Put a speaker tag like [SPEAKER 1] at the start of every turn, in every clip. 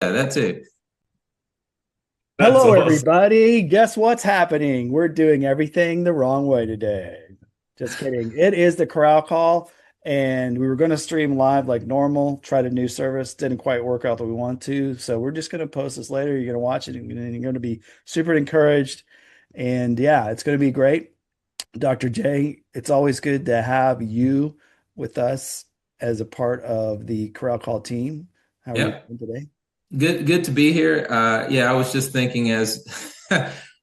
[SPEAKER 1] That's it.
[SPEAKER 2] That's
[SPEAKER 1] Hello,
[SPEAKER 2] awesome.
[SPEAKER 1] everybody. Guess what's happening? We're doing everything the wrong way today. Just kidding. It is the corral call, and we were going to stream live like normal, tried a new service, didn't quite work out that we want to. So we're just going to post this later. You're going to watch it, and you're going to be super encouraged. And yeah, it's going to be great. Dr. J, it's always good to have you with us as a part of the corral call team. How are you
[SPEAKER 2] Yep.
[SPEAKER 1] doing today?
[SPEAKER 2] Good to be here. Yeah, I was just thinking as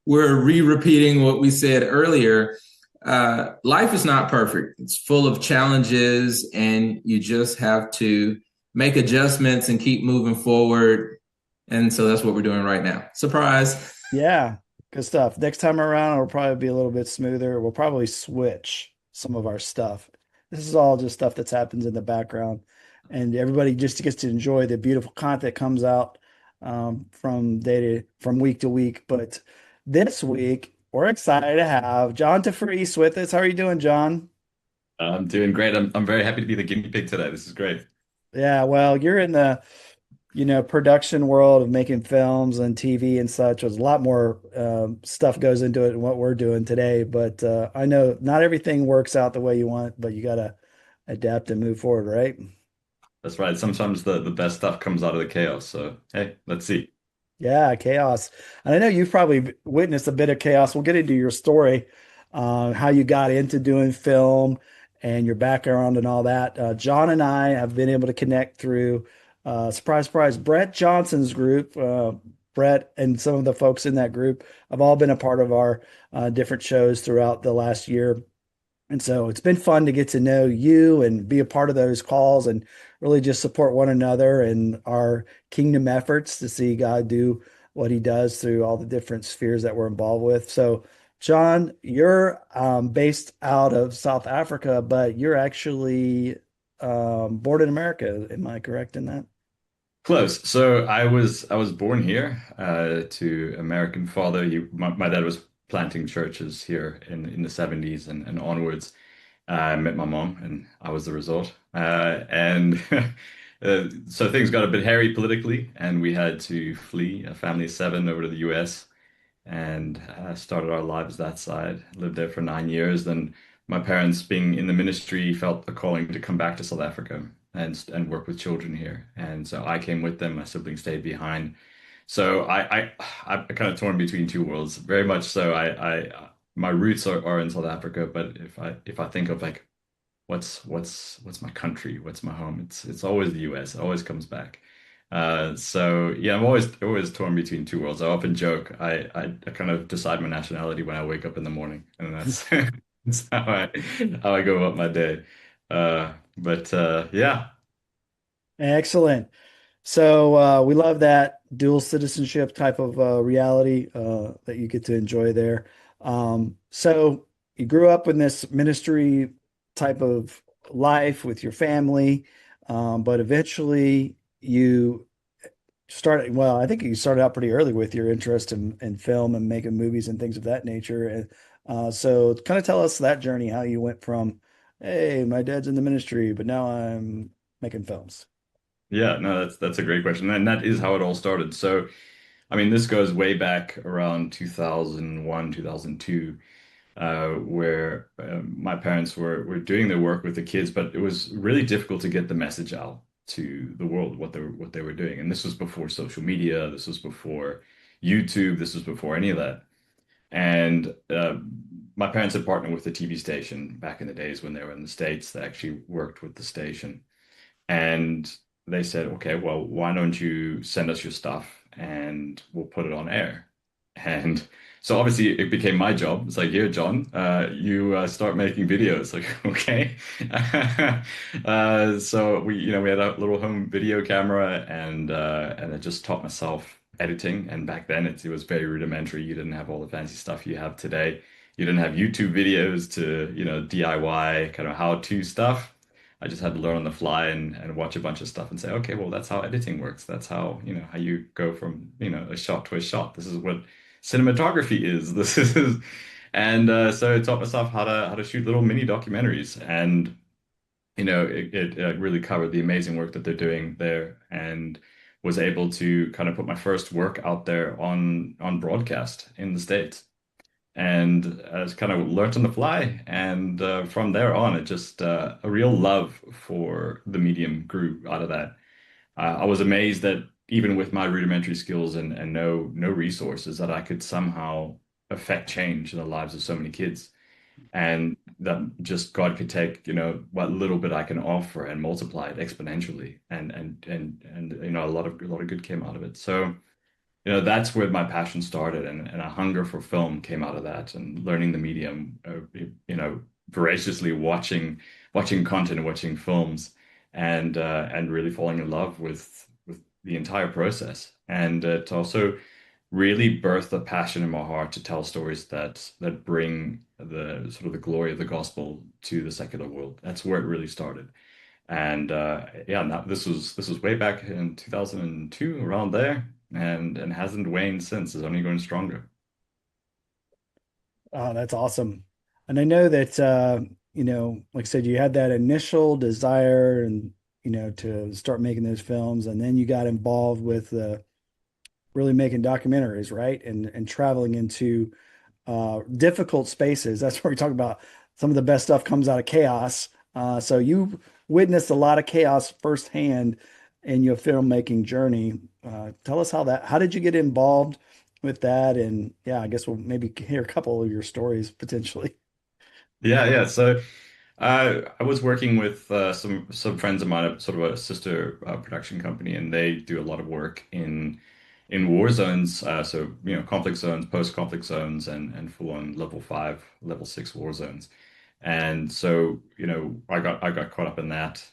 [SPEAKER 2] we're re-repeating what we said earlier, life is not perfect. It's full of challenges, and you just have to make adjustments and keep moving forward. And so that's what we're doing right now. Surprise.
[SPEAKER 1] Yeah, good stuff. Next time around, it'll probably be a little bit smoother. We'll probably switch some of our stuff. This is all just stuff that happens in the background, and everybody just gets to enjoy the beautiful content that comes out from week to week. But this week, we're excited to have John Devries with us. How are you doing, John?
[SPEAKER 3] I'm doing great. I'm very happy to be the guinea pig today. This is great.
[SPEAKER 1] Yeah, well, you're in the production world of making films and TV and such. There's a lot more stuff goes into it than what we're doing today. But I know not everything works out the way you want, but you got to adapt and move forward, right?
[SPEAKER 3] That's right. Sometimes the best stuff comes out of the chaos. So hey, let's see.
[SPEAKER 1] Yeah, chaos. And I know you've probably witnessed a bit of chaos. We'll get into your story, how you got into doing film and your background and all that. John and I have been able to connect through, surprise, surprise, Brett Johnson's group. Brett and some of the folks in that group have all been a part of our different shows throughout the last year. And so it's been fun to get to know you and be a part of those calls and really just support one another and our kingdom efforts to see God do what he does through all the different spheres that we're involved with. So, John, you're based out of South Africa, but you're actually born in America. Am I correct in that?
[SPEAKER 3] Close. So I was born here to American father. My dad was planting churches here in the 70s and onwards. I met my mom, and I was the result. And so things got a bit hairy politically, and we had to flee, a family of seven, over to the US. And started our lives that side. Lived there for 9 years. Then my parents, being in the ministry, felt a calling to come back to South Africa and work with children here. And so I came with them. My siblings stayed behind. So I'm kind of torn between two worlds. Very much so. My roots are in South Africa, but if I think of like what's my country, what's my home, it's always the US. It always comes back. So yeah, I'm always torn between two worlds. I often joke I kind of decide my nationality when I wake up in the morning, and that's that's how I go about my day. But yeah,
[SPEAKER 1] Excellent. So we love that dual citizenship type of reality that you get to enjoy there. So you grew up in this ministry type of life with your family, but eventually you started, well, I think you started out pretty early with your interest in film and making movies and things of that nature. And so kind of tell us that journey, how you went from, hey, my dad's in the ministry, but now I'm making films.
[SPEAKER 3] yeah, no, that's a great question, and that is how it all started. So I mean, this goes way back around 2001, 2002. Where my parents were doing their work with the kids, but it was really difficult to get the message out to the world what they were doing. And this was before social media, this was before YouTube, this was before any of that. And my parents had partnered with the TV station back in the days when they were in the States. They actually worked with the station, and they said, "Okay, well, why don't you send us your stuff and we'll put it on air?" And so obviously it became my job. It's like, here, John, you start making videos. Like, okay. So we had a little home video camera, and I just taught myself editing. And back then it was very rudimentary. You didn't have all the fancy stuff you have today. You didn't have YouTube videos to, DIY kind of how-to stuff. I just had to learn on the fly and watch a bunch of stuff and say, okay, well, that's how editing works. That's how you go from, a shot to a shot. This is what cinematography is. This is, and so I taught myself how to shoot little mini documentaries, and it really covered the amazing work that they're doing there. And was able to kind of put my first work out there on broadcast in the States. And I just kind of learned on the fly. And from there on, it just a real love for the medium grew out of that. I was amazed that even with my rudimentary skills and no resources, that I could somehow affect change in the lives of so many kids, and that just God could take, what little bit I can offer and multiply it exponentially, and a lot of good came out of it. So, that's where my passion started, and a hunger for film came out of that, and learning the medium, voraciously watching content, watching films, and really falling in love with the entire process. And it also really birthed a passion in my heart to tell stories that bring the sort of the glory of the gospel to the secular world. That's where it really started. And yeah, now this was way back in 2002, around there, and hasn't waned since. It's only going stronger.
[SPEAKER 1] Oh, that's awesome. And I know that like I said, you had that initial desire and to start making those films, and then you got involved with really making documentaries, right? And traveling into difficult spaces. That's where we talk about some of the best stuff comes out of chaos. So you witnessed a lot of chaos firsthand in your filmmaking journey. Tell us how did you get involved with that? And yeah, I guess we'll maybe hear a couple of your stories potentially.
[SPEAKER 3] Yeah, yeah. So I was working with some friends of mine, sort of a sister production company, and they do a lot of work in war zones. So conflict zones, post-conflict zones, and full-on level 5, level 6 war zones. And so I got caught up in that.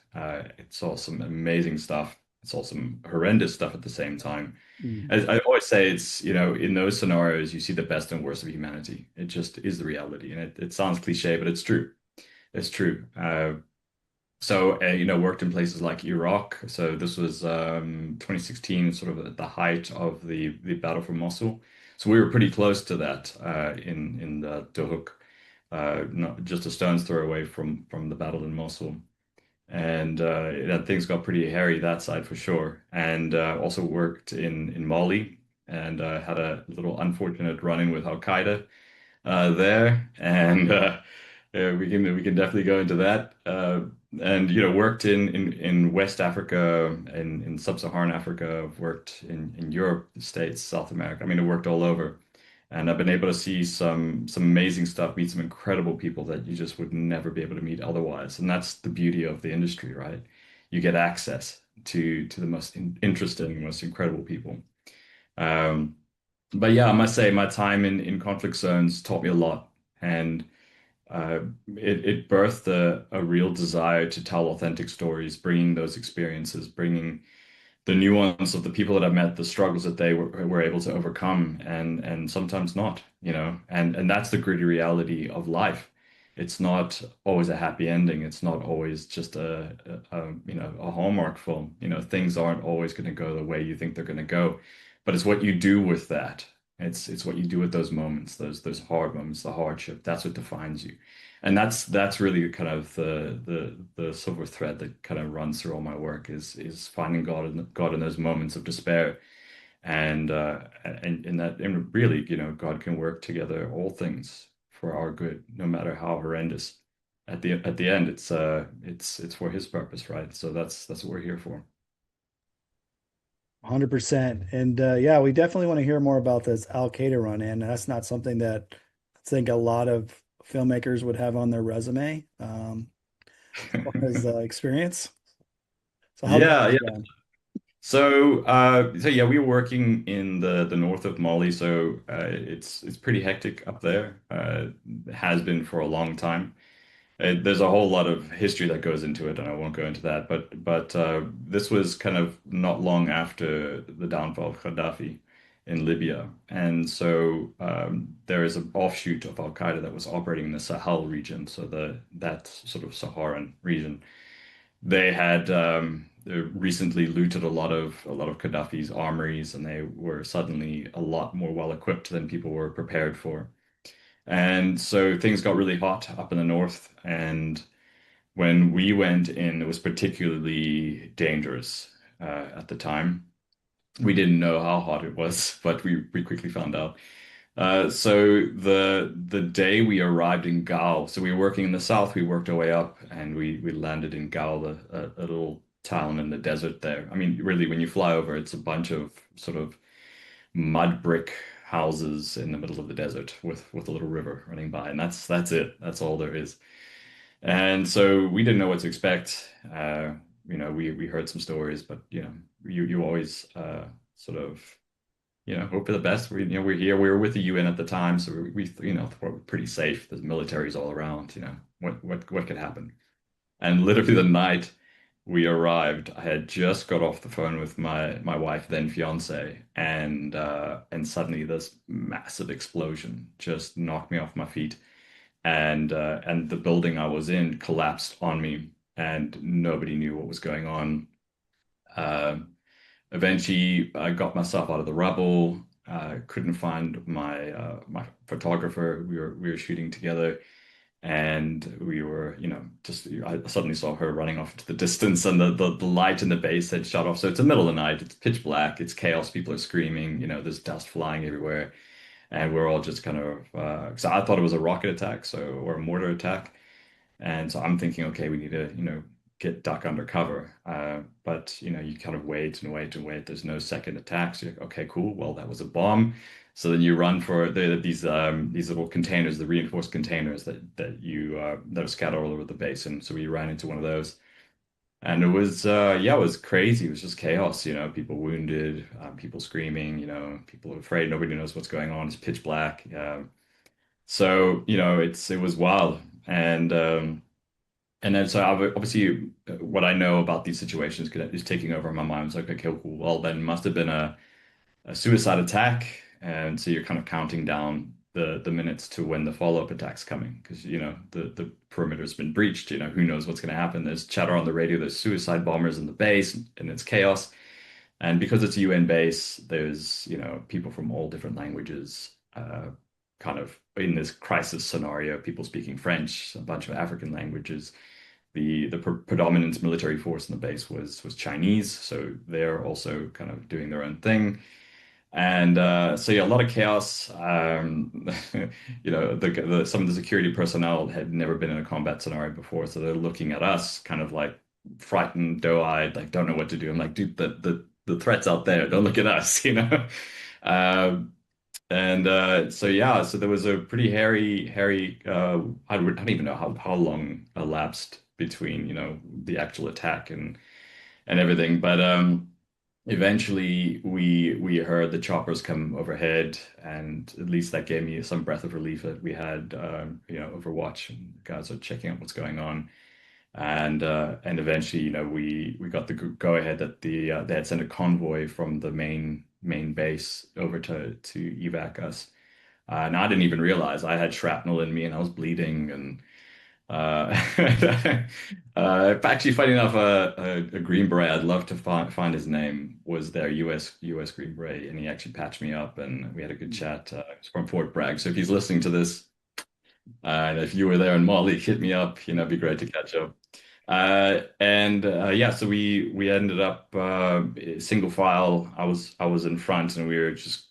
[SPEAKER 3] It saw some amazing stuff. It saw some horrendous stuff at the same time.
[SPEAKER 1] Mm.
[SPEAKER 3] As I always say, it's in those scenarios you see the best and worst of humanity. It just is the reality, and it sounds cliche, but it's true. It's true. Worked in places like Iraq. So this was 2016, sort of at the height of the battle for Mosul. So we were pretty close to that in the Dohuk, not just a stone's throw away from the battle in Mosul. And things got pretty hairy that side for sure. And also worked in Mali, and had a little unfortunate run-in with Al Qaeda there, and yeah, we can definitely go into that. And worked in West Africa and in Sub-Saharan Africa. I've worked in Europe, the States, South America. I mean, I worked all over, and I've been able to see some amazing stuff, meet some incredible people that you just would never be able to meet otherwise. And that's the beauty of the industry, right? You get access to the most interesting, most incredible people. Um, but yeah, I must say my time in conflict zones taught me a lot, and it birthed a real desire to tell authentic stories, bringing those experiences, bringing the nuance of the people that I've met, the struggles that they were able to overcome, and sometimes not, and that's the gritty reality of life. It's not always a happy ending. It's not always just a Hallmark film. Things aren't always going to go the way you think they're going to go, but it's what you do with that. It's what you do with those moments, those hard moments, the hardship. That's what defines you, and that's really kind of the silver thread that kind of runs through all my work is finding God in those moments of despair, and really, God can work together all things for our good, no matter how horrendous. At the end, it's for His purpose, right? So that's what we're here for.
[SPEAKER 1] 100%. And yeah, we definitely want to hear more about this Al Qaeda run in. That's not something that I think a lot of filmmakers would have on their resume as far as experience. So how did
[SPEAKER 3] Yeah,
[SPEAKER 1] that
[SPEAKER 3] yeah.
[SPEAKER 1] go?
[SPEAKER 3] So yeah, we were working in the north of Mali, so it's pretty hectic up there. Has been for a long time. There's a whole lot of history that goes into it, and I won't go into that. But this was kind of not long after the downfall of Gaddafi in Libya, and so there is an offshoot of Al Qaeda that was operating in the Sahel region, so that sort of Saharan region. They had recently looted a lot of Gaddafi's armories, and they were suddenly a lot more well equipped than people were prepared for. And so things got really hot up in the north. And when we went in, it was particularly dangerous at the time. We didn't know how hot it was, but we quickly found out. So the day we arrived in Gao, so we were working in the south, we worked our way up, and we landed in Gao, a little town in the desert there. I mean, really, when you fly over, it's a bunch of sort of mud brick houses in the middle of the desert with a little river running by, and that's it. That's all there is. And so we didn't know what to expect. We heard some stories, but you always sort of hope for the best. We're here. We were with the UN at the time, so thought we're pretty safe. There's militaries all around. What could happen? And literally the night we arrived, I had just got off the phone with my wife, then fiance, and suddenly this massive explosion just knocked me off my feet, and the building I was in collapsed on me, and nobody knew what was going on. Um, Eventually, I got myself out of the rubble. Couldn't find my photographer. We were shooting together, and we were, just I suddenly saw her running off into the distance, and the light in the base had shut off. So it's the middle of the night. It's pitch black. It's chaos. People are screaming. There's dust flying everywhere, and we're all just kind of. So I thought it was a rocket attack, or a mortar attack. And so I'm thinking, okay, we need to, get duck under cover. But you kind of wait and wait and wait. There's no second attacks. You're like, okay, cool. Well, that was a bomb. So then you run for these little containers, the reinforced containers that are scattered all over the basin. So we ran into one of those. And it was yeah, it was crazy. It was just chaos, people wounded, people screaming, people afraid, nobody knows what's going on. It's pitch black. So, it was wild. And then so obviously what I know about these situations is taking over in my mind. It's like, okay, cool. Well, then must have been a suicide attack. And so you're kind of counting down the minutes to when the follow-up attack's coming because the perimeter's been breached. Who knows what's going to happen. There's chatter on the radio, there's suicide bombers in the base, and it's chaos. And because it's a UN base, there's, people from all different languages, kind of in this crisis scenario, people speaking French, a bunch of African languages. The predominant military force in the base was Chinese, so they're also kind of doing their own thing. And so yeah, a lot of chaos. Some of the security personnel had never been in a combat scenario before, so they're looking at us kind of like frightened, doe-eyed, like don't know what to do. I'm like, dude, the threat's out there. Don't look at us. Um, and so yeah, so there was a pretty hairy. I don't even know how long elapsed between the actual attack and everything, but eventually we heard the choppers come overhead, and at least that gave me some breath of relief that we had Overwatch and guys are checking out what's going on. And eventually, we got the go ahead that they had sent a convoy from the main base over to evac us. And I didn't even realize I had shrapnel in me and I was bleeding. And uh, actually, funny enough, a Green Beret, I'd love to find his name, was their US Green Beret, and he actually patched me up, and we had a good chat. He's from Fort Bragg, so if he's listening to this, and if you were there in Mali, hit me up. It'd be great to catch up. And Yeah, so we ended up single file. I was in front, and we were just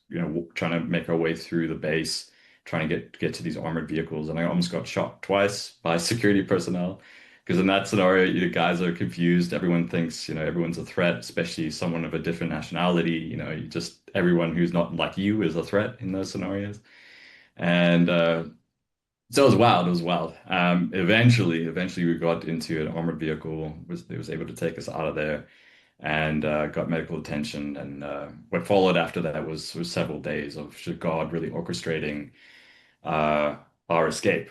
[SPEAKER 3] trying to make our way through the base, trying to get to these armored vehicles, and I almost got shot twice by security personnel. Because in that scenario, you guys are confused. Everyone thinks everyone's a threat, especially someone of a different nationality. Everyone who's not like you is a threat in those scenarios. And so it was wild. It was wild. Eventually, we got into an armored vehicle. It was able to take us out of there, and got medical attention. And what followed after that was several days of just God really orchestrating uh, our escape.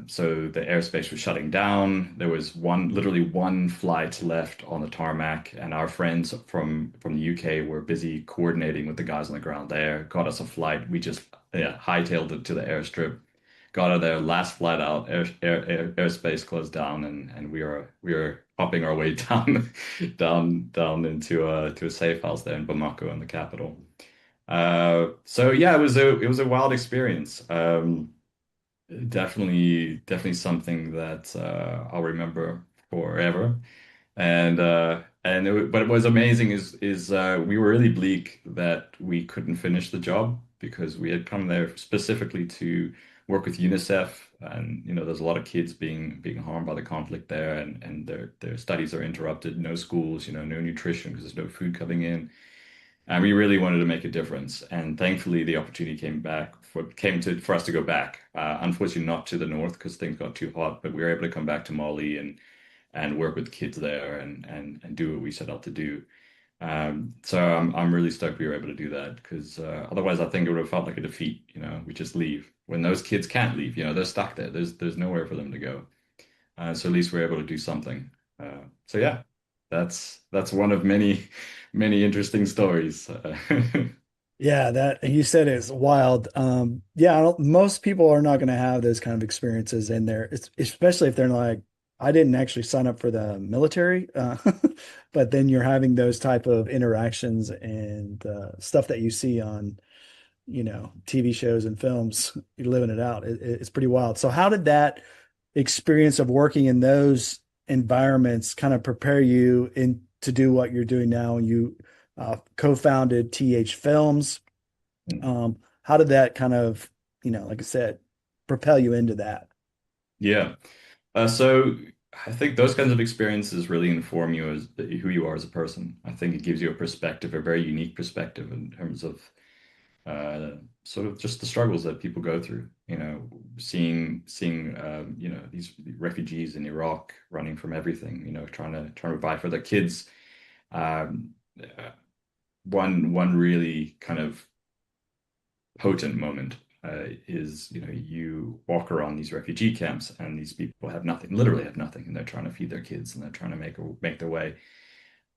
[SPEAKER 3] So the airspace was shutting down. There was literally one flight left on the tarmac, and our friends from the UK were busy coordinating with the guys on the ground there. Got us a flight. We just hightailed it to the airstrip. Got out there, last flight out, airspace closed down, and we are hopping our way down down into to a safe house there in Bamako in the capital. So yeah, it was a wild experience. Definitely something that I'll remember forever. And But what was amazing is we were really bleak that we couldn't finish the job because we had come there specifically to work with UNICEF, and there's a lot of kids being harmed by the conflict there, and their studies are interrupted, no schools, no nutrition because there's no food coming in. And we really wanted to make a difference. And thankfully, the opportunity for us to go back. Unfortunately, not to the north because things got too hot, but we were able to come back to Mali and work with kids there and do what we set out to do. So I'm really stoked we were able to do that because otherwise I think it would have felt like a defeat. We just leave when those kids can't leave. They're stuck there. There's nowhere for them to go. So at least we're able to do something. So yeah, that's one of many many interesting stories.
[SPEAKER 1] Yeah, that you said is wild. Yeah, most people are not going to have those kind of experiences in there, especially if they're like, I didn't actually sign up for the military, but then you're having those type of interactions and stuff that you see on, TV shows and films. You're living it out. It's pretty wild. So, how did that experience of working in those environments kind of prepare you in to do what you're doing now? And you co-founded TH Films. How did that kind of, like I said, propel you into that?
[SPEAKER 3] Yeah. So I think those kinds of experiences really inform you as who you are as a person. I think it gives you a perspective, a very unique perspective in terms of sort of just the struggles that people go through. Seeing these refugees in Iraq running from everything. Trying to provide for their kids. Um, uh, one really kind of potent moment is you walk around these refugee camps and these people have nothing, literally have nothing, and they're trying to feed their kids and they're trying to make their way.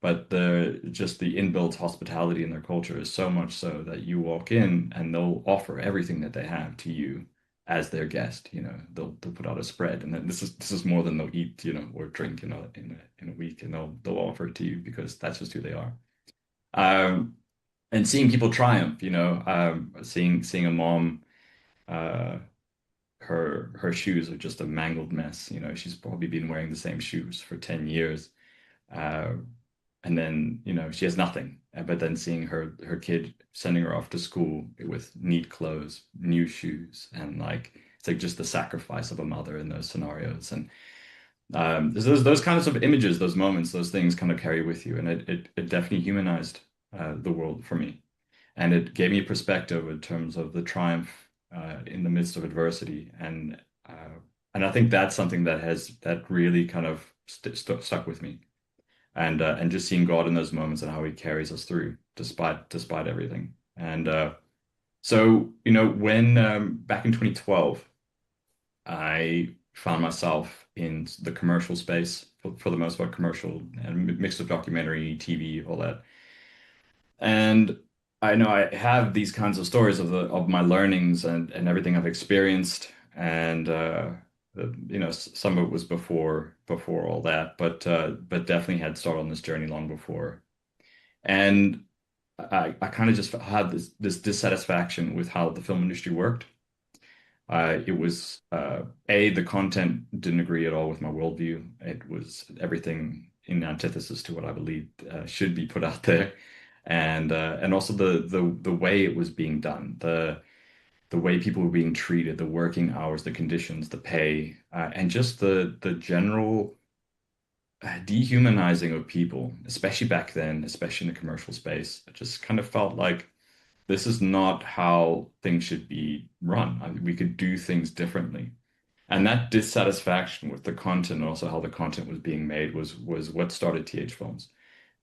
[SPEAKER 3] But the inbuilt hospitality in their culture is so much so that you walk in and they'll offer everything that they have to you as their guest. They'll put out a spread, and then this is more than they'll eat, or drink in a week, and they'll offer it to you because that's just who they are. Um, and seeing people triumph, seeing a mom, uh, her shoes are just a mangled mess. She's probably been wearing the same shoes for 10 years. Uh, and then, she has nothing. But then seeing her kid sending her off to school with neat clothes, new shoes, and it's like just the sacrifice of a mother in those scenarios. And there's those kinds of images, those moments, those things kind of carry with you. And it definitely humanized the world for me. And it gave me a perspective in terms of the triumph in the midst of adversity, and I think that's something that really kind of stuck with me, and just seeing God in those moments and how He carries us through despite everything. And so when back in 2012, I found myself in the commercial space for the most part, commercial and mixed with documentary, TV, all that. And I know I have these kinds of stories of my learnings and everything I've experienced, and some of it was before all that, but definitely had started on this journey long before. And I kind of just had this dissatisfaction with how the film industry worked. It was the content didn't agree at all with my worldview. It was everything in antithesis to what I believed should be put out there, and also the way it was being done, the way people were being treated, the working hours, the conditions, the pay, and just the general dehumanizing of people, especially back then, especially in the commercial space. It just kind of felt like this is not how things should be run. I mean, we could do things differently. And that dissatisfaction with the content and also how the content was being made was what started TH Films.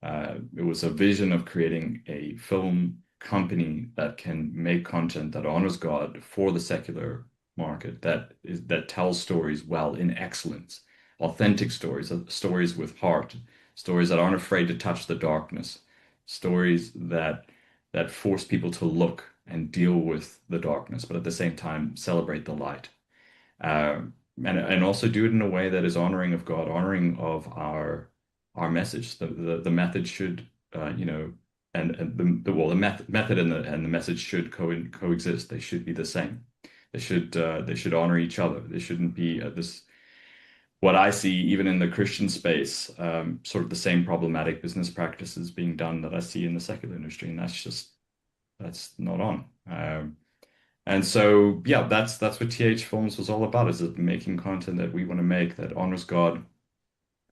[SPEAKER 3] It was a vision of creating a film company that can make content that honors God for the secular market, that tells stories well in excellence, authentic stories, stories with heart, stories that aren't afraid to touch the darkness, stories that force people to look and deal with the darkness, but at the same time celebrate the light. And also do it in a way that is honoring of God, honoring of our message. The method should and the method and the message should coexist. They should be the same. They should honor each other. There shouldn't be this what I see, even in the Christian space, sort of the same problematic business practices being done that I see in the secular industry, and that's not on. And so, yeah, that's what TH Films was all about, is it making content that we want to make that honors God,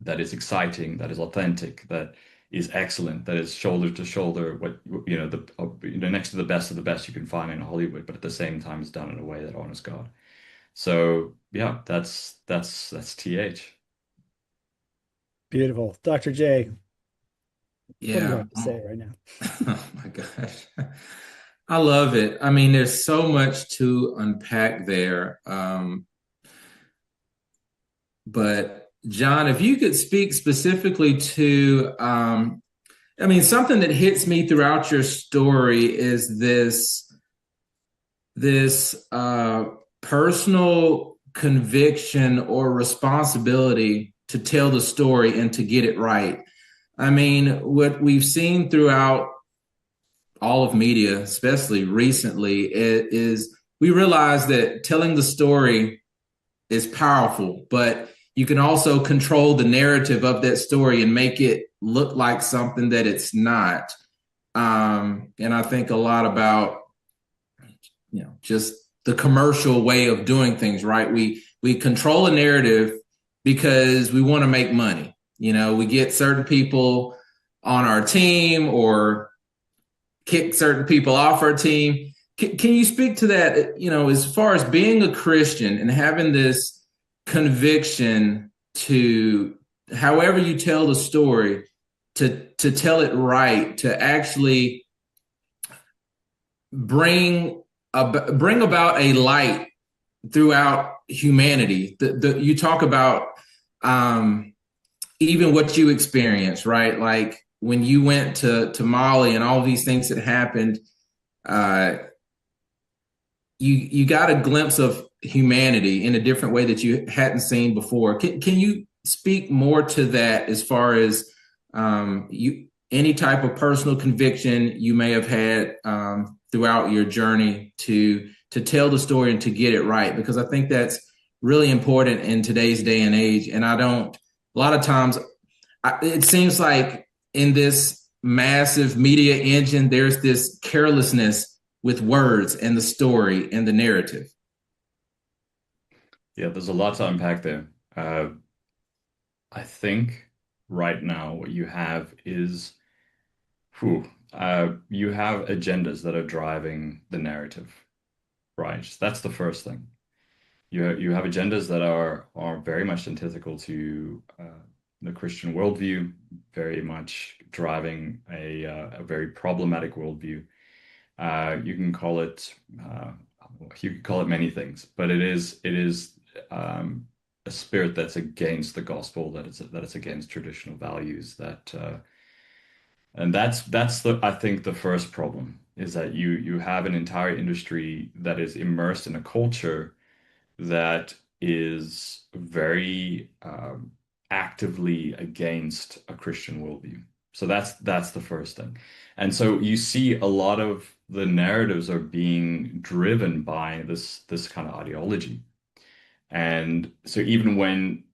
[SPEAKER 3] that is exciting, that is authentic, that is excellent, that is shoulder to shoulder, what next to the best of the best you can find in Hollywood, but at the same time is done in a way that honors God. So yeah, that's TH.
[SPEAKER 1] Beautiful. Dr. J, what do you
[SPEAKER 2] Yeah.
[SPEAKER 1] have to say right now?
[SPEAKER 2] Oh my gosh. I love it. I mean, there's so much to unpack there. But John, if you could speak specifically to, I mean, something that hits me throughout your story is this personal conviction or responsibility to tell the story and to get it right. I mean, what we've seen throughout all of media, especially recently, is we realize that telling the story is powerful, but you can also control the narrative of that story and make it look like something that it's not. And I think a lot about, just the commercial way of doing things, right? We control a narrative because we want to make money. We get certain people on our team or kick certain people off our team. Can you speak to that, as far as being a Christian and having this conviction to, however you tell the story, to tell it right, to actually bring about a light throughout humanity. You talk about even what you experienced, right? Like when you went to Mali and all these things that happened, you got a glimpse of humanity in a different way that you hadn't seen before. Can you speak more to that, as far as any type of personal conviction you may have had throughout your journey to tell the story and to get it right? Because I think that's really important in today's day and age. And a lot of times, it seems like in this massive media engine, there's this carelessness with words and the story and the narrative.
[SPEAKER 3] Yeah, there's a lot to unpack there. I think right now what you have is, you have agendas that are driving the narrative, right? That's the first thing. You have agendas that are very much antithetical to the Christian worldview, very much driving a very problematic worldview. You can call it many things, but it is a spirit that's against the gospel, that it's against traditional values, and that's I think the first problem is that you have an entire industry that is immersed in a culture that is very actively against a Christian worldview. So that's the first thing. And so you see a lot of the narratives are being driven by this kind of ideology. And so even when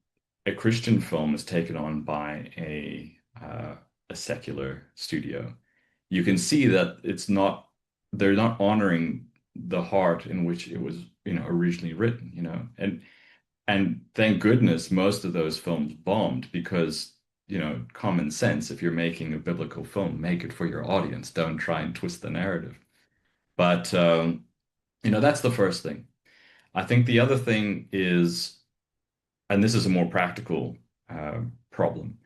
[SPEAKER 3] a Christian film is taken on by a secular studio, you can see that they're not honoring the heart in which it was, originally written, and thank goodness most of those films bombed because, common sense, if you're making a biblical film, make it for your audience. Don't try and twist the narrative. But that's the first thing. I think the other thing is, and this is a more practical problem,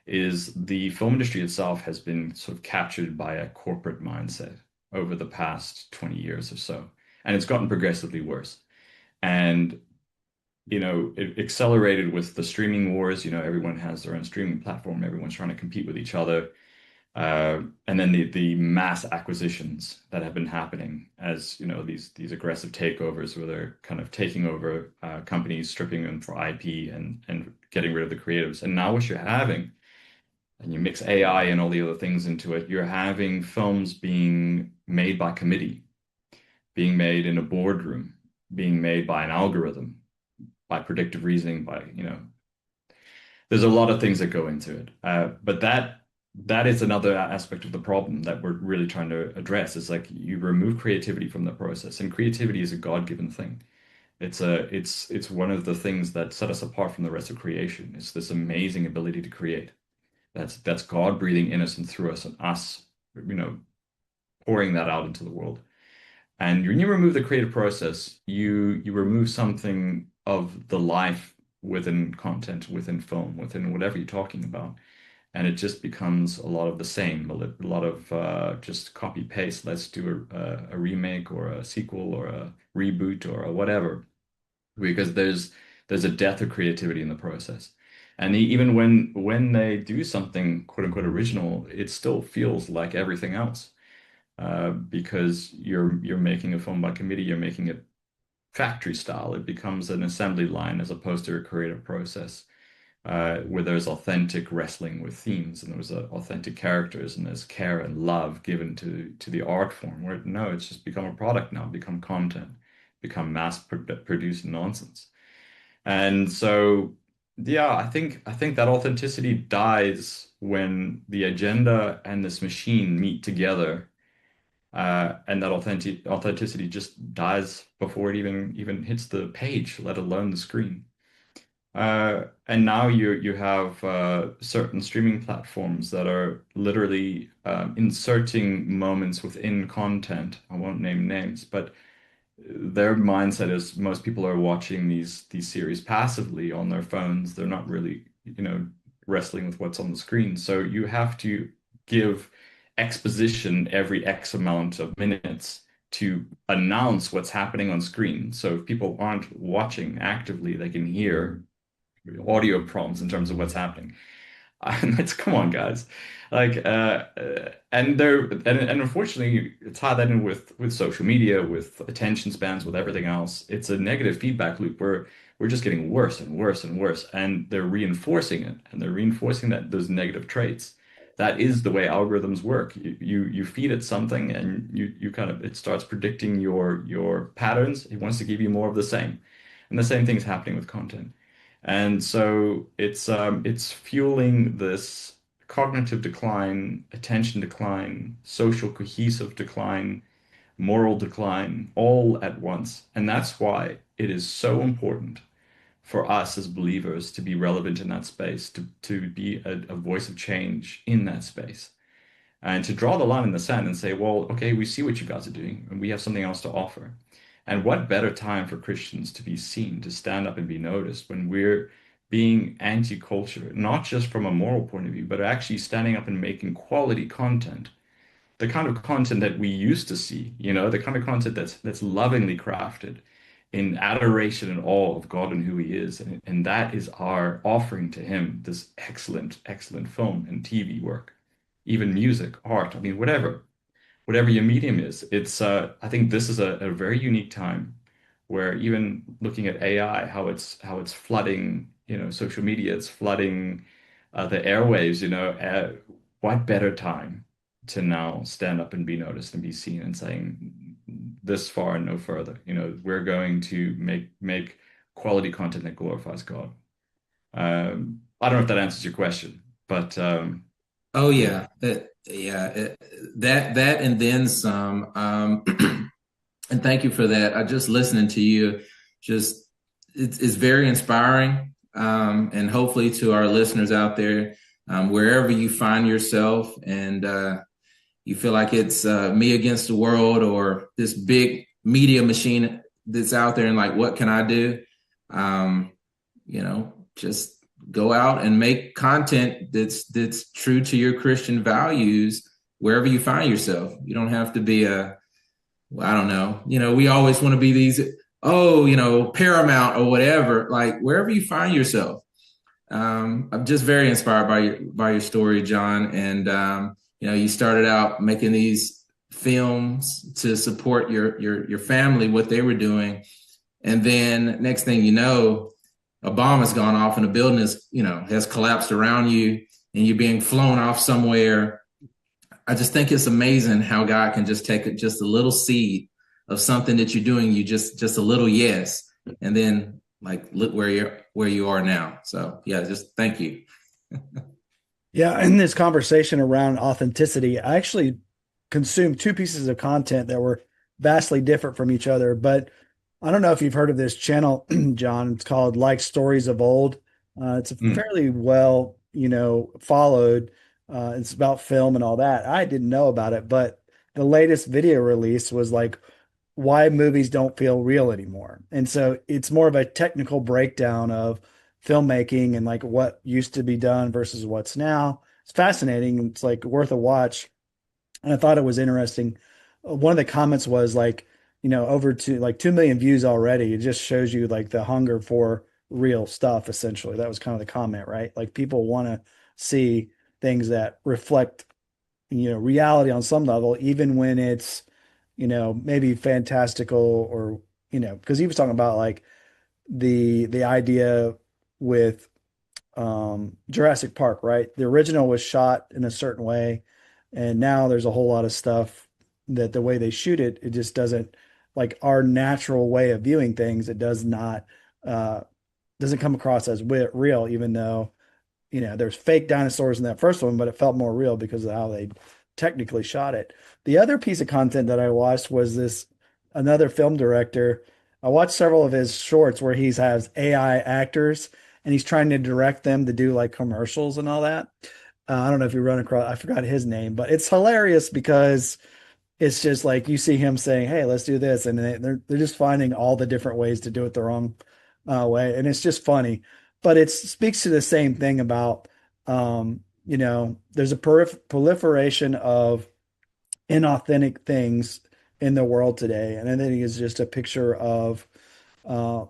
[SPEAKER 3] is the film industry itself has been sort of captured by a corporate mindset over the past 20 years or so. And it's gotten progressively worse. And, it accelerated with the streaming wars. Everyone has their own streaming platform. Everyone's trying to compete with each other. And then the mass acquisitions that have been happening as, these aggressive takeovers where they're kind of taking over companies, stripping them for IP and getting rid of the creatives. And now what you're having, and you mix AI and all the other things into it, you're having films being made by committee, being made in a boardroom, being made by an algorithm, by predictive reasoning, by, there's a lot of things that go into it. But that is another aspect of the problem that we're really trying to address. Is like you remove creativity from the process, and creativity is a God-given thing. It's one of the things that set us apart from the rest of creation. It's this amazing ability to create. That's God breathing in us and through us, and us, you know, pouring that out into the world. And when you remove the creative process, you remove something of the life within content, within film, within whatever you're talking about. And it just becomes a lot of the same, a lot of just copy paste. Let's do a remake or a sequel or a reboot or a whatever, because there's a death of creativity in the process. And even when they do something quote unquote original, it still feels like everything else, because you're making a film by committee, you're making it factory style. It becomes an assembly line as opposed to a creative process, where there's authentic wrestling with themes and there's authentic characters and there's care and love given to the art form. Where no, it's just become a product now, become content, become produced nonsense. And so, yeah, I think that authenticity dies when the agenda and this machine meet together, and that authenticity just dies before it even hits the page, let alone the screen. And now you have certain streaming platforms that are literally inserting moments within content. I won't name names, but their mindset is most people are watching these series passively on their phones. They're not really, wrestling with what's on the screen. So you have to give exposition every X amount of minutes to announce what's happening on screen. So if people aren't watching actively, they can hear audio prompts in terms of what's happening. And it's come on, guys. Like, and unfortunately, tie that in with social media, with attention spans, with everything else. It's a negative feedback loop where we're just getting worse and worse and worse, and they're reinforcing it, and they're reinforcing that those negative traits. That is the way algorithms work. You feed it something, and you kind of it starts predicting your patterns. It wants to give you more of the same, and the same thing's happening with content. And so it's fueling this cognitive decline, attention decline, social cohesive decline, moral decline, all at once. And that's why it is so important for us as believers to be relevant in that space, to be a voice of change in that space, and to draw the line in the sand and say, well, okay, we see what you guys are doing, and we have something else to offer. And what better time for Christians to be seen, to stand up and be noticed when we're being anti-culture, not just from a moral point of view, but actually standing up and making quality content, the kind of content that we used to see, the kind of content that's lovingly crafted in adoration and awe of God and who He is. And that is our offering to Him, this excellent, excellent film and TV work, even music, art, I mean, whatever your medium is. I think this is a very unique time where even looking at AI, how it's flooding, social media, it's flooding the airwaves, what better time to now stand up and be noticed and be seen and saying this far and no further. We're going to make quality content that glorifies God. I don't know if that answers your question, but
[SPEAKER 2] Oh
[SPEAKER 3] yeah.
[SPEAKER 2] yeah, that and then some. And thank you for that. I just listening to you, just it's very inspiring, and hopefully to our listeners out there, wherever you find yourself, and you feel like it's me against the world or this big media machine that's out there, and like, what can I do? Um, just go out and make content that's true to your Christian values wherever you find yourself. You don't have to be I don't know. We always want to be these, Paramount or whatever, like wherever you find yourself. I'm just very inspired by your story, John. And, you started out making these films to support your family, what they were doing. And then next thing you know, a bomb has gone off and a building has collapsed around you and you're being flown off somewhere. I just think it's amazing how God can just take just a little seed of something that you're doing, you just a little yes, and then like look where you are now. So yeah, just thank you.
[SPEAKER 1] Yeah, in this conversation around authenticity, I actually consumed two pieces of content that were vastly different from each other. But I don't know if you've heard of this channel, John. It's called Like Stories of Old. It's a
[SPEAKER 3] Mm,
[SPEAKER 1] fairly well, followed. It's about film and all that. I didn't know about it, but the latest video release was like why movies don't feel real anymore. And so it's more of a technical breakdown of filmmaking and like what used to be done versus what's now. It's fascinating. It's like worth a watch. And I thought it was interesting. One of the comments was like, over to like 2 million views already. It just shows you like the hunger for real stuff, essentially. That was kind of the comment, right? Like people want to see things that reflect, reality on some level, even when it's, maybe fantastical or, because he was talking about like the idea with Jurassic Park, right? The original was shot in a certain way, and now there's a whole lot of stuff that the way they shoot it, it just doesn't like our natural way of viewing things. It uh doesn't come across as real, even though there's fake dinosaurs in that first one, but it felt more real because of how they technically shot it. The other piece of content that I watched was this another film director. I watched several of his shorts where he has AI actors and he's trying to direct them to do like commercials and all that. I don't know if you run across, I forgot his name, but it's hilarious because it's just like you see him saying, "Hey, let's do this," and they're just finding all the different ways to do it the wrong way, and it's just funny. But it speaks to the same thing about, there's a proliferation of inauthentic things in the world today, and I think it's just a picture of uh,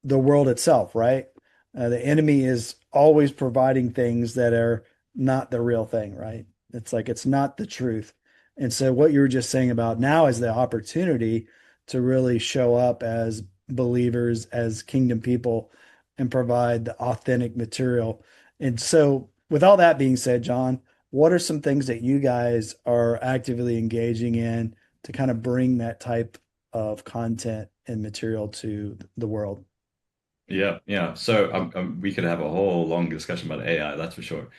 [SPEAKER 1] the world itself, right? The enemy is always providing things that are not the real thing, right? It's like it's not the truth. And so what you were just saying about now is the opportunity to really show up as believers, as kingdom people, and provide the authentic material. And so with all that being said, John, what are some things that you guys are actively engaging in to kind of bring that type of content and material to the world?
[SPEAKER 3] yeah, yeah. So we could have a whole long discussion about AI, that's for sure.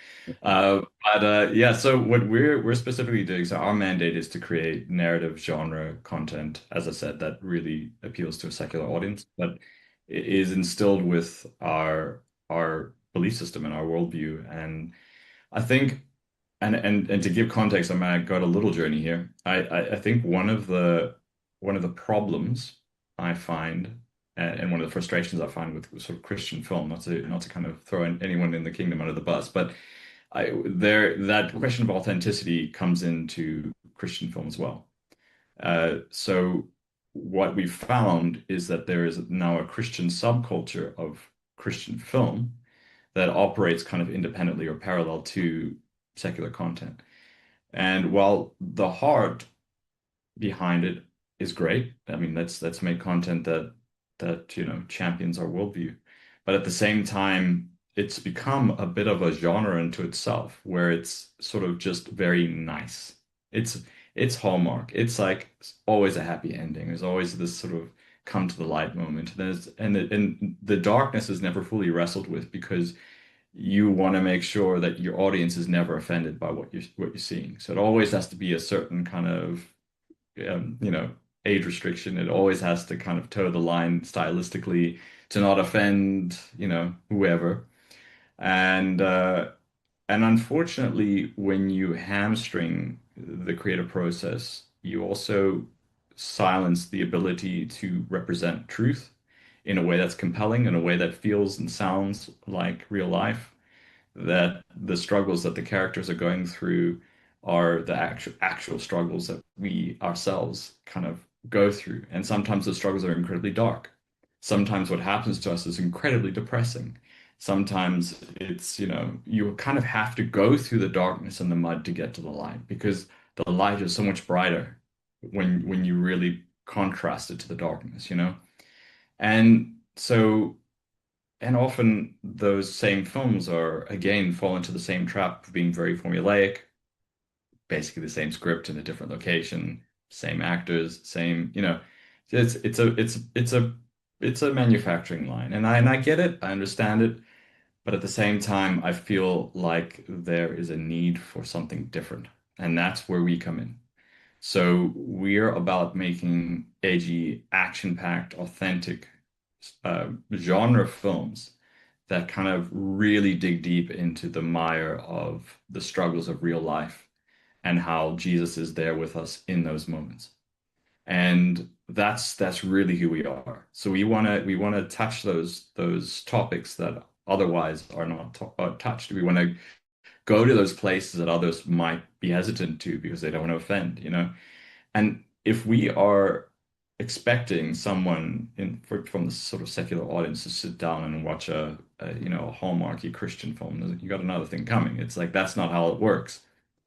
[SPEAKER 3] But yeah, so what we're specifically doing, so our mandate is to create narrative genre content, as I said, that really appeals to a secular audience, but it is instilled with our belief system and our worldview. And I think, and to give context, I mean, I got a little journey here. I think one of the problems I find, and one of the frustrations I find with sort of Christian film, not to kind of throw anyone in the kingdom under the bus, but that question of authenticity comes into Christian film as well. So what we found is that there is now a Christian subculture of Christian film that operates kind of independently or parallel to secular content. And while the heart behind it is great, I mean, let's make content that champions our worldview. But at the same time, it's become a bit of a genre unto itself, where it's sort of just very nice. It's it's Hallmark. It's like always a happy ending. There's always this sort of come to the light moment. And the darkness is never fully wrestled with because you want to make sure that your audience is never offended by what you're seeing. So it always has to be a certain kind of um, you know age restriction. It always has to kind of toe the line stylistically to not offend whoever. And unfortunately, when you hamstring the creative process, you also silence the ability to represent truth in a way that's compelling, in a way that feels and sounds like real life, that the struggles that the characters are going through are the actual struggles that we ourselves kind of go through. And sometimes the struggles are incredibly dark. Sometimes what happens to us is incredibly depressing. Sometimes it's, you kind of have to go through the darkness and the mud to get to the light because the light is so much brighter when you really contrast it to the darkness. And so and often those same films are, again, fall into the same trap of being very formulaic, basically the same script in a different location, same actors, same. It's a it's a manufacturing line, and I get it, I understand it, but at the same time, I feel like there is a need for something different, and that's where we come in. So we're about making edgy, action-packed, authentic genre films that kind of really dig deep into the mire of the struggles of real life and how Jesus is there with us in those moments. And that's really who we are. So we want to touch those topics that otherwise are not touched. We want to go to those places that others might be hesitant to because they don't want to offend, you know? And if we are expecting someone from the sort of secular audience to sit down and watch a Hallmarky Christian film, you got another thing coming. It's like that's not how it works.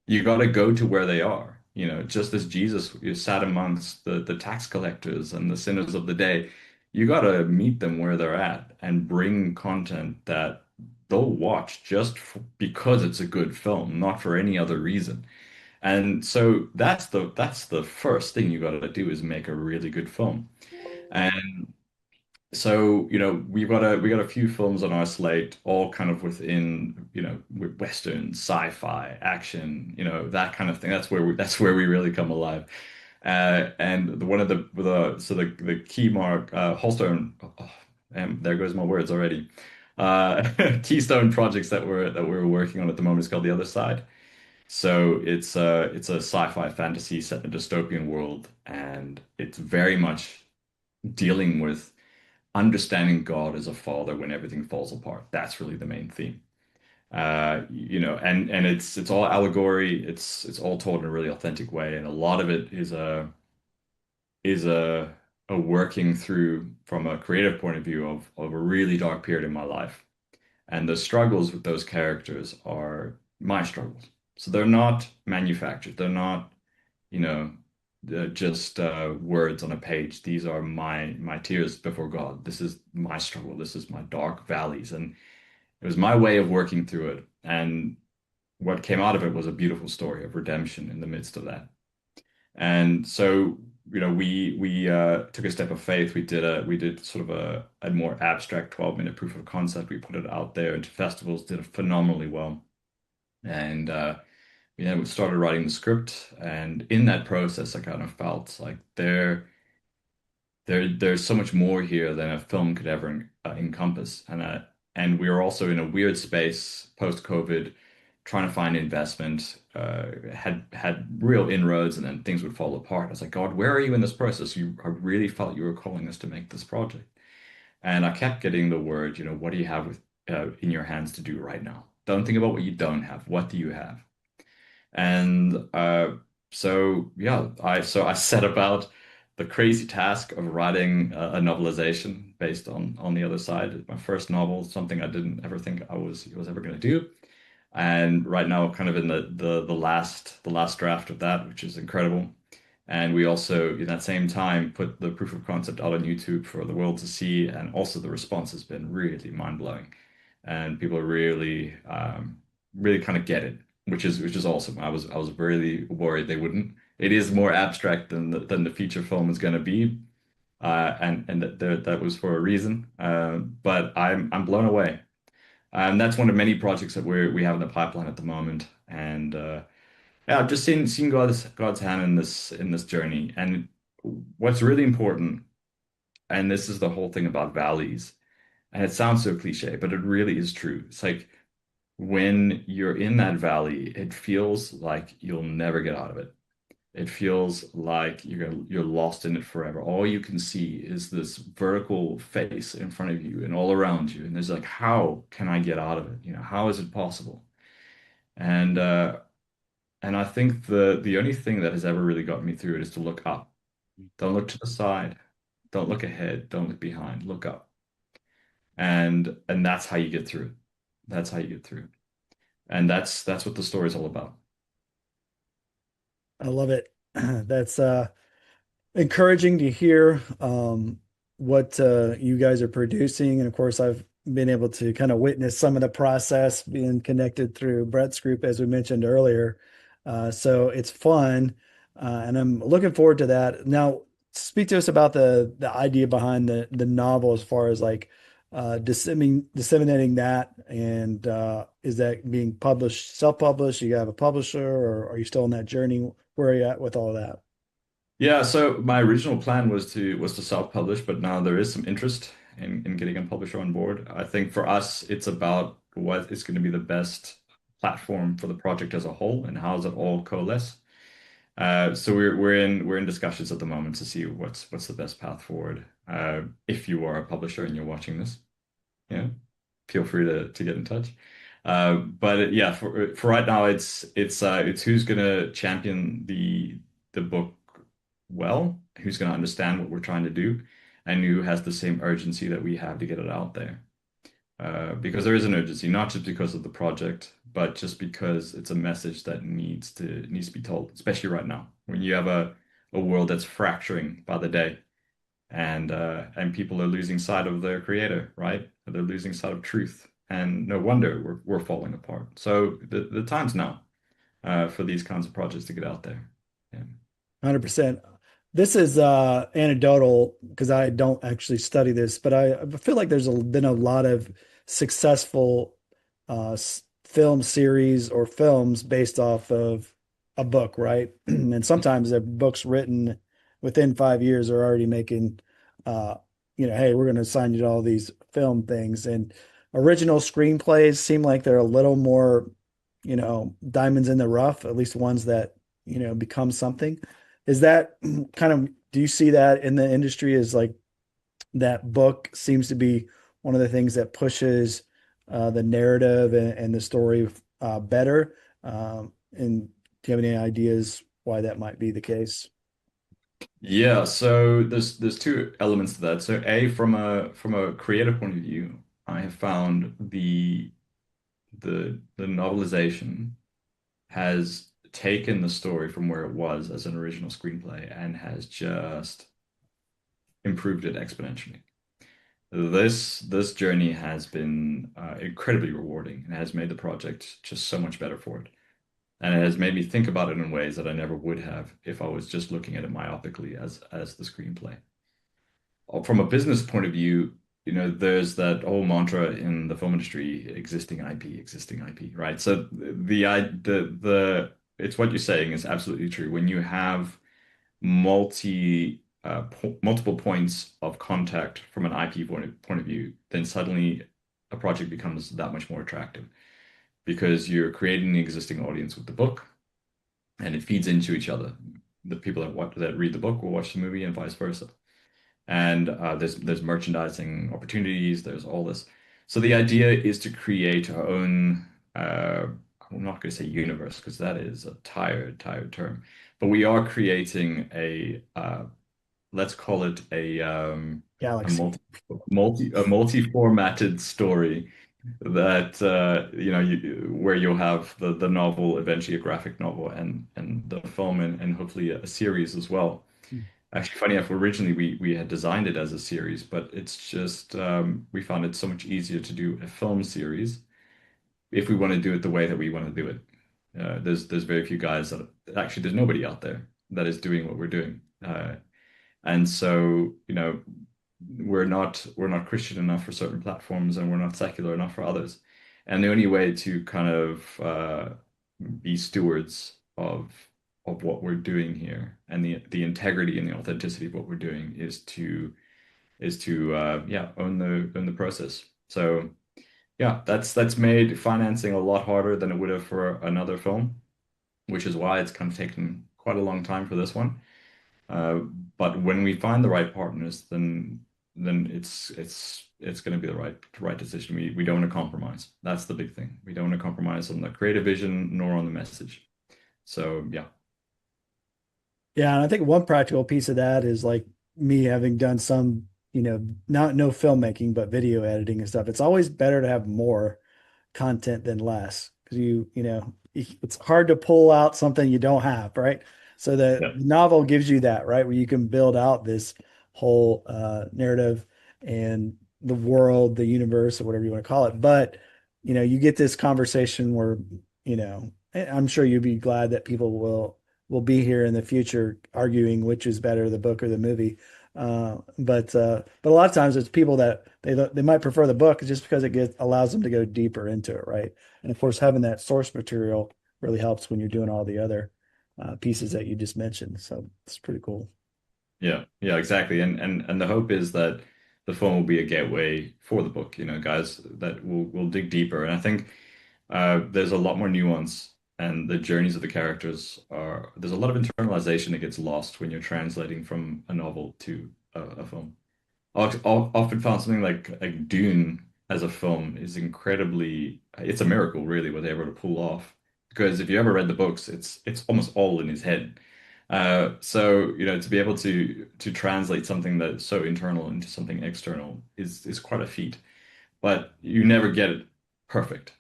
[SPEAKER 3] You got to go to where they are. You know, just as Jesus sat amongst the tax collectors and the sinners of the day, you got to meet them where they're at and bring content that they'll watch just because it's a good film, not for any other reason. And so that's the first thing you got to do is make a really good film. And so, we got a few films on our slate, all kind of within, with Western, sci-fi, action, that kind of thing. That's where we really come alive. And one of the key mark, Holstone, and there goes my words already. Keystone projects that we're working on at the moment is called The Other Side. So it's a sci-fi fantasy set in a dystopian world, and it's very much dealing with understanding God as a father when everything falls apart. That's really the main theme. And it's all allegory. It's all told in a really authentic way, and a lot of it is a working through from a creative point of view of a really dark period in my life. And the struggles with those characters are my struggles. So they're not manufactured. They're not, you know, just words on a page. These are my tears before God. This is my struggle. This is my dark valleys. And it was my way of working through it. And what came out of it was a beautiful story of redemption in the midst of that. And so, we took a step of faith. We did sort of a more abstract 12-minute proof of concept. We put it out there into festivals, did phenomenally well. And we started writing the script. And in that process, I kind of felt like there's so much more here than a film could ever encompass. And we were also in a weird space post-COVID, trying to find investment, had real inroads, and then things would fall apart. I was like, God, where are you in this process? I really felt you were calling us to make this project. And I kept getting the word, what do you have in your hands to do right now? Don't think about what you don't have. What do you have? And so yeah, I set about the crazy task of writing a novelization based on the other side. My first novel, something I didn't ever think I was ever going to do. And right now, kind of in the last draft of that, which is incredible. And we also, in that same time, put the proof of concept out on YouTube for the world to see, and also the response has been really mind-blowing, and people really kind of get it, which is awesome. I was really worried they wouldn't. It is more abstract than the feature film is going to be, and that was for a reason. But I'm blown away. And that's one of many projects that we have in the pipeline at the moment. And yeah, I've just seen God's hand in this journey. And what's really important, and this is the whole thing about valleys, and it sounds so cliche, but it really is true. It's like when you're in that valley, it feels like you'll never get out of it. It feels like you're lost in it forever. All you can see is this vertical face in front of you and all around you. And there's like, how can I get out of it? How is it possible? And and I think the only thing that has ever really gotten me through it is to look up. Don't look to the side. Don't look ahead. Don't look behind. Look up. And that's how you get through it. That's how you get through it. And that's what the story is all about.
[SPEAKER 1] I love it. That's encouraging to hear what you guys are producing. And of course, I've been able to kind of witness some of the process being connected through Brett's group, as we mentioned earlier. So it's fun. And I'm looking forward to that. Now, speak to us about the idea behind the novel as far as like disseminating that, and is that being published, self-published? You have a publisher, or are you still on that journey? Where are you at with all that?
[SPEAKER 3] Yeah, so my original plan was to self-publish, but now there is some interest in getting a publisher on board. I think for us, it's about what is going to be the best platform for the project as a whole and how does it all coalesce. So we're in discussions at the moment to see what's the best path forward. If you are a publisher and you're watching this, yeah, feel free to get in touch. But yeah, for right now, it's who's gonna champion the book well, who's gonna understand what we're trying to do, and who has the same urgency that we have to get it out there. Because there is an urgency, not just because of the project, but just because it's a message that needs to be told, especially right now when you have a world that's fracturing by the day, and people are losing sight of their creator, right? They're losing sight of truth, and no wonder we're falling apart. So the time's now for these kinds of projects to get out there. Yeah.
[SPEAKER 1] 100%. This is anecdotal because I don't actually study this, but I feel like been a lot of successful film series or films based off of a book, right? And sometimes the books written within 5 years are already making, uh, hey, we're going to assign you to all these film things. And original screenplays seem like they're a little more, diamonds in the rough, at least ones that, become something. Is that kind of, do you see that in the industry as like that book seems to be one of the things that pushes the narrative and the story better? And do you have any ideas why that might be the case?
[SPEAKER 3] Yeah, so there's two elements to that. So A, from a creative point of view, I have found the novelization has taken the story from where it was as an original screenplay and has just improved it exponentially. This journey has been incredibly rewarding and has made the project just so much better for it. And it has made me think about it in ways that I never would have if I was just looking at it myopically as the screenplay. From a business point of view, there's that whole mantra in the film industry, existing IP, right? So the it's what you're saying is absolutely true. When you have multiple points of contact from an IP point of view, then suddenly a project becomes that much more attractive because you're creating the existing audience with the book, and it feeds into each other. The people that read the book will watch the movie, and vice versa. And there's merchandising opportunities. There's all this. So the idea is to create our own. I'm not going to say universe because that is a tired term, but we are creating let's call it a
[SPEAKER 1] Galaxy.
[SPEAKER 3] multi-formatted story that where you'll have the novel, eventually a graphic novel, and the film, and hopefully a series as well. Actually, funny enough, originally we had designed it as a series, but it's just we found it so much easier to do a film series if we want to do it the way that we want to do it. There's very few guys that actually there's nobody out there that is doing what we're doing. And so, we're not Christian enough for certain platforms, and we're not secular enough for others. And the only way to kind of be stewards of what we're doing here and the integrity and the authenticity of what we're doing is to yeah, own the process. So yeah, that's made financing a lot harder than it would have for another film, which is why it's kind of taken quite a long time for this one. Uh, but when we find the right partners, then it's going to be the right decision. We don't want to compromise. That's the big thing. We don't want to compromise on the creative vision nor on the message. So yeah.
[SPEAKER 1] Yeah, and I think one practical piece of that is like me having done some, not no filmmaking, but video editing and stuff. It's always better to have more content than less because it's hard to pull out something you don't have, right? So the
[SPEAKER 3] Yeah.
[SPEAKER 1] novel gives you that, right? Where you can build out this whole narrative and the world, the universe, or whatever you want to call it. But, you get this conversation where, I'm sure you'd be glad that people will we'll be here in the future arguing which is better, the book or the movie. But a lot of times it's people that they might prefer the book just because allows them to go deeper into it, right? And of course, having that source material really helps when you're doing all the other pieces that you just mentioned. So it's pretty cool.
[SPEAKER 3] Yeah, yeah, exactly. And the hope is that the film will be a gateway for the book, guys, that will dig deeper. And I think there's a lot more nuance, and the journeys of the characters are there's a lot of internalization that gets lost when you're translating from a novel to a film. Often found something like Dune as a film is incredibly it's a miracle really what they're able to pull off. Because if you ever read the books, it's almost all in his head. So to be able to translate something that's so internal into something external is quite a feat. But you never get it perfect.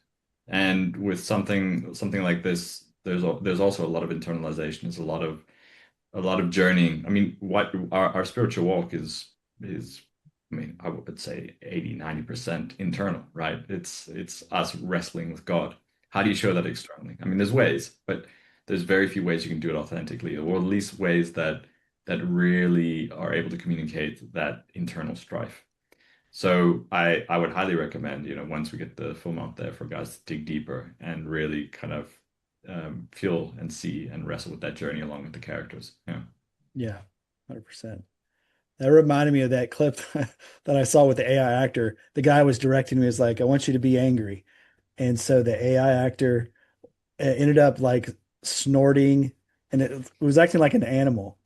[SPEAKER 3] And with something like this, there's also a lot of internalization. There's a lot of journeying. I mean, what our spiritual walk is I mean, I would say 80-90% internal, right? It's us wrestling with God. How do you show that externally? I mean, there's ways, but there's very few ways you can do it authentically, or at least ways that really are able to communicate that internal strife. So I would highly recommend, once we get the film out there for guys to dig deeper and really kind of feel and see and wrestle with that journey along with the characters. Yeah.
[SPEAKER 1] Yeah, 100%. That reminded me of that clip that I saw with the AI actor. The guy was directing me was like, I want you to be angry. And so the AI actor ended up like snorting and it was acting like an animal.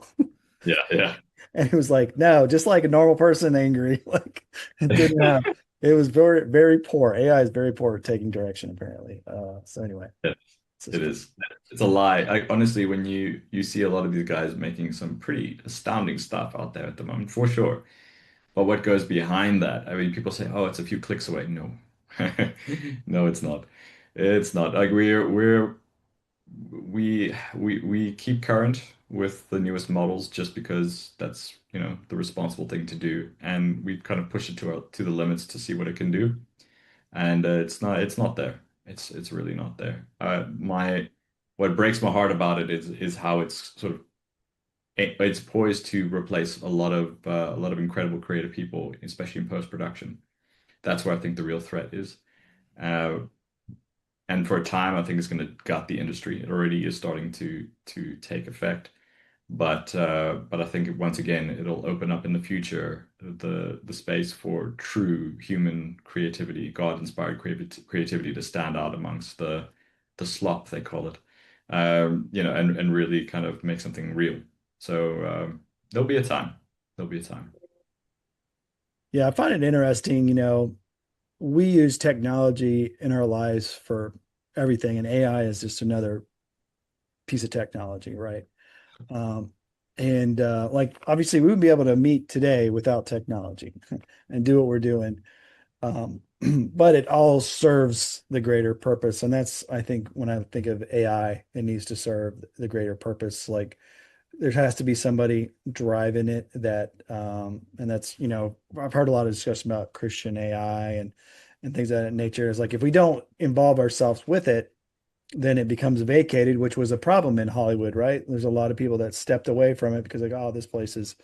[SPEAKER 3] Yeah, yeah.
[SPEAKER 1] And it was like, no, just like a normal person angry. Like it didn't have, it was very, very poor. AI is very poor at taking direction, apparently. So anyway,
[SPEAKER 3] It,
[SPEAKER 1] it's just
[SPEAKER 3] it
[SPEAKER 1] funny.
[SPEAKER 3] is. It's a lie. Honestly, when you see a lot of these guys making some pretty astounding stuff out there at the moment, for sure. But what goes behind that? I mean, people say, "Oh, it's a few clicks away." No, no, it's not. It's not. Like we keep current with the newest models just because that's, the responsible thing to do, and we kind of push it to the limits to see what it can do. And it's not there. It's really not there. My What breaks my heart about it is how it's sort of it's poised to replace a lot of incredible creative people, especially in post-production. That's where I think the real threat is. Uh, and for a time, I think it's going to gut the industry. It already is starting to take effect. But I think once again, it'll open up in the future the space for true human creativity, God-inspired creativity to stand out amongst the slop they call it, and really kind of make something real. So there'll be a time. There'll be a time.
[SPEAKER 1] Yeah, I find it interesting. We use technology in our lives for everything, and AI is just another piece of technology, right? Um, and like obviously we wouldn't be able to meet today without technology and do what we're doing. But it all serves the greater purpose. And that's, I think, when I think of AI, it needs to serve the greater purpose. Like there has to be somebody driving it and that's, I've heard a lot of discussion about Christian AI and things of that nature. Is like if we don't involve ourselves with it, then it becomes vacated, which was a problem in Hollywood, right? There's a lot of people that stepped away from it because like, oh, this place is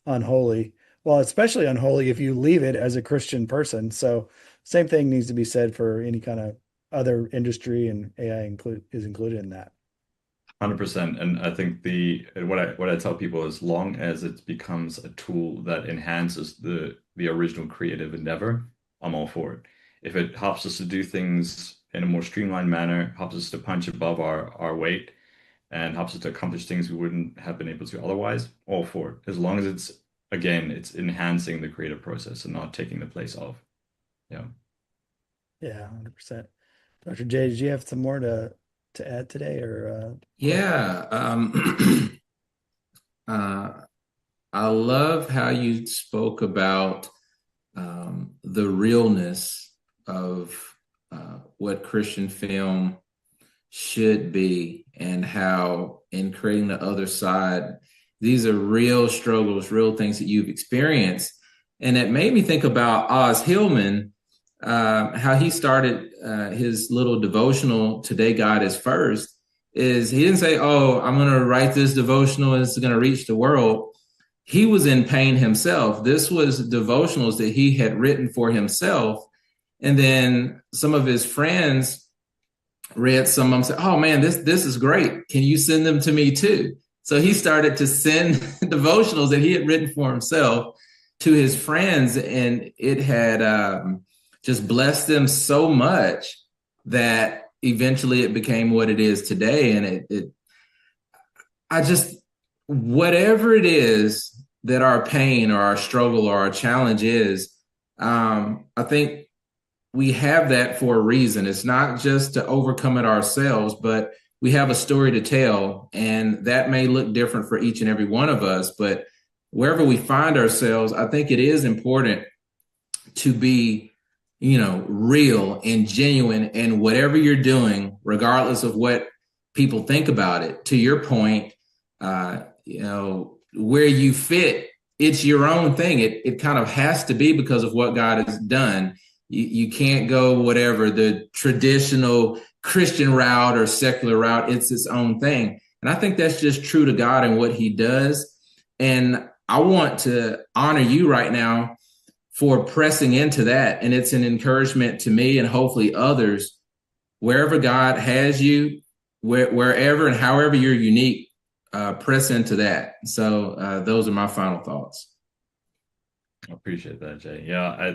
[SPEAKER 1] unholy. Well, especially unholy if you leave it as a Christian person. So same thing needs to be said for any kind of other industry, and is included in that.
[SPEAKER 3] 100%. And I think the what I tell people, as long as it becomes a tool that enhances the original creative endeavor, I'm all for it. If it helps us to do things in a more streamlined manner, helps us to punch above our weight, and helps us to accomplish things we wouldn't have been able to otherwise, all for it. As long as it's enhancing the creative process and not taking the place of. Yeah.
[SPEAKER 1] Yeah, 100%. Dr. J, did you have some more to add today or question?
[SPEAKER 2] Yeah. uh, I love how you spoke about the realness of what Christian film should be, and how in creating the other side, these are real struggles, real things that you've experienced. And it made me think about Oz Hillman, how he started his little devotional, Today God is First. is he didn't say, "Oh, I'm going to write this devotional and it's going to reach the world." He was in pain himself. This was devotionals that he had written for himself, and then some of his friends read some of them, said, "Oh man, this is great. Can you send them to me too?" So he started to send devotionals that he had written for himself to his friends, and it had just blessed them so much that eventually it became what it is today. And I just, whatever it is that our pain or our struggle or our challenge is, I think we have that for a reason. It's not just to overcome it ourselves, but we have a story to tell, and that may look different for each and every one of us. But wherever we find ourselves, I think it is important to be, real and genuine in whatever you're doing, regardless of what people think about it. To your point, where you fit, it's your own thing. It kind of has to be because of what God has done. You can't go whatever the traditional Christian route or secular route. It's its own thing. And I think that's just true to God and what he does. And I want to honor you right now for pressing into that. And it's an encouragement to me and hopefully others, wherever God has you, wherever and however you're unique, press into that. So those are my final thoughts.
[SPEAKER 3] I appreciate that, Jay. Yeah,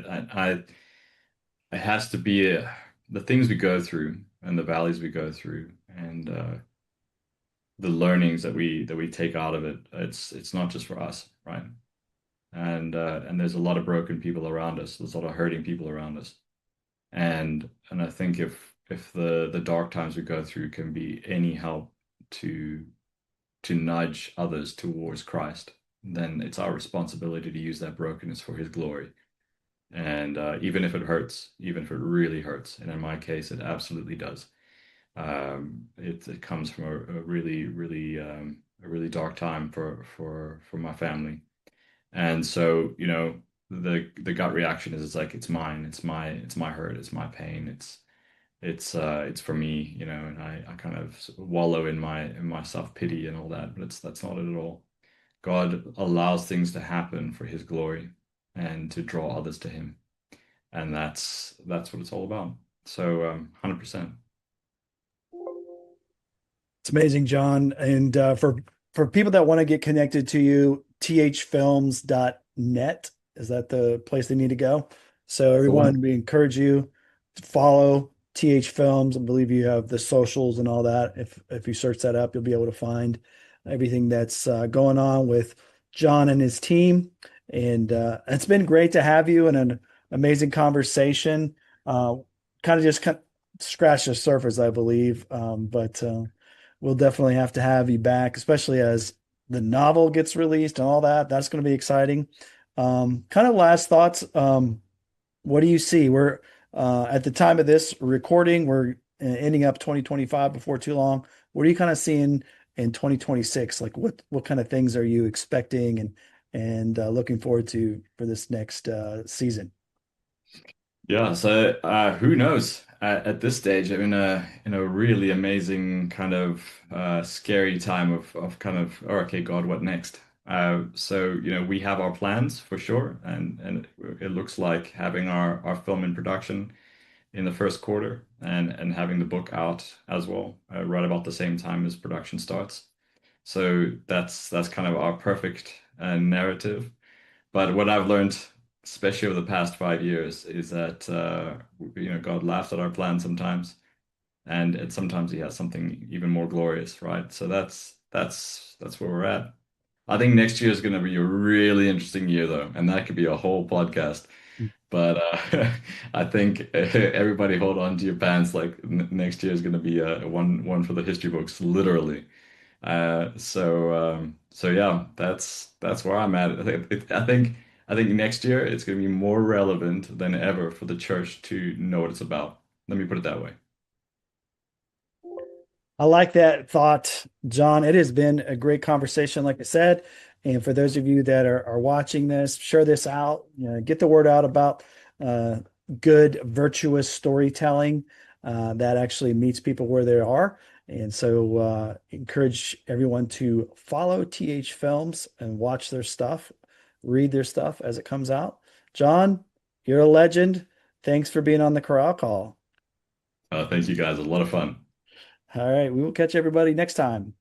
[SPEAKER 3] it has to be the things we go through and the valleys we go through and the learnings that we take out of it. It's not just for us, right? And there's a lot of broken people around us. There's a lot of hurting people around us. And I think if the dark times we go through can be any help to nudge others towards Christ, then it's our responsibility to use that brokenness for his glory. And even if it hurts, even if it really hurts, and in my case, it absolutely does. It comes from a really, really, a really dark time for my family. And so, the gut reaction is it's like it's mine, it's my hurt, it's my pain, it's for me, and I kind of wallow in my self-pity and all that, but that's not it at all. God allows things to happen for his glory and to draw others to him. And that's what it's all about. So 100%.
[SPEAKER 1] It's amazing, John. And for people that want to get connected to you, thfilms.net, is that the place they need to go? So
[SPEAKER 3] That's the
[SPEAKER 1] everyone,
[SPEAKER 3] one.
[SPEAKER 1] we encourage you to follow TH Films. I believe you have the socials and all that. If you search that up, you'll be able to find everything that's going on with John and his team. And it's been great to have you and an amazing conversation. Kind of scratch the surface, I believe. But we'll definitely have to have you back, especially as the novel gets released and all that. That's going to be exciting. Kind of last thoughts. What do you see? We're at the time of this recording, we're ending up 2025 before too long. What are you kind of seeing in 2026? Like what kind of things are you expecting and looking forward to for this next season?
[SPEAKER 3] Yeah, so who knows? At this stage, I'm in a really amazing kind of scary time of kind of, oh, okay, God, what next? So we have our plans for sure, and it looks like having our film in production in the first quarter and having the book out as well, right about the same time as production starts. So that's kind of our perfect narrative. But what I've learned, especially over the past 5 years, is that God laughs at our plans sometimes, and sometimes He has something even more glorious, right? So that's where we're at. I think next year is going to be a really interesting year, though, and that could be a whole podcast. But I think everybody hold on to your pants. Like next year is going to be a one for the history books, literally. So yeah, that's where I'm at. I think next year it's going to be more relevant than ever for the church to know what it's about. Let me put it that way.
[SPEAKER 1] I like that thought, John. It has been a great conversation, like I said. And for those of you that are watching this, share this out, get the word out about uh, good, virtuous storytelling that actually meets people where they are. And so encourage everyone to follow TH Films and watch their stuff, read their stuff as it comes out. John, you're a legend. Thanks for being on the Corral Call.
[SPEAKER 3] Thank you guys. It was a lot of fun.
[SPEAKER 1] All right, we will catch everybody next time.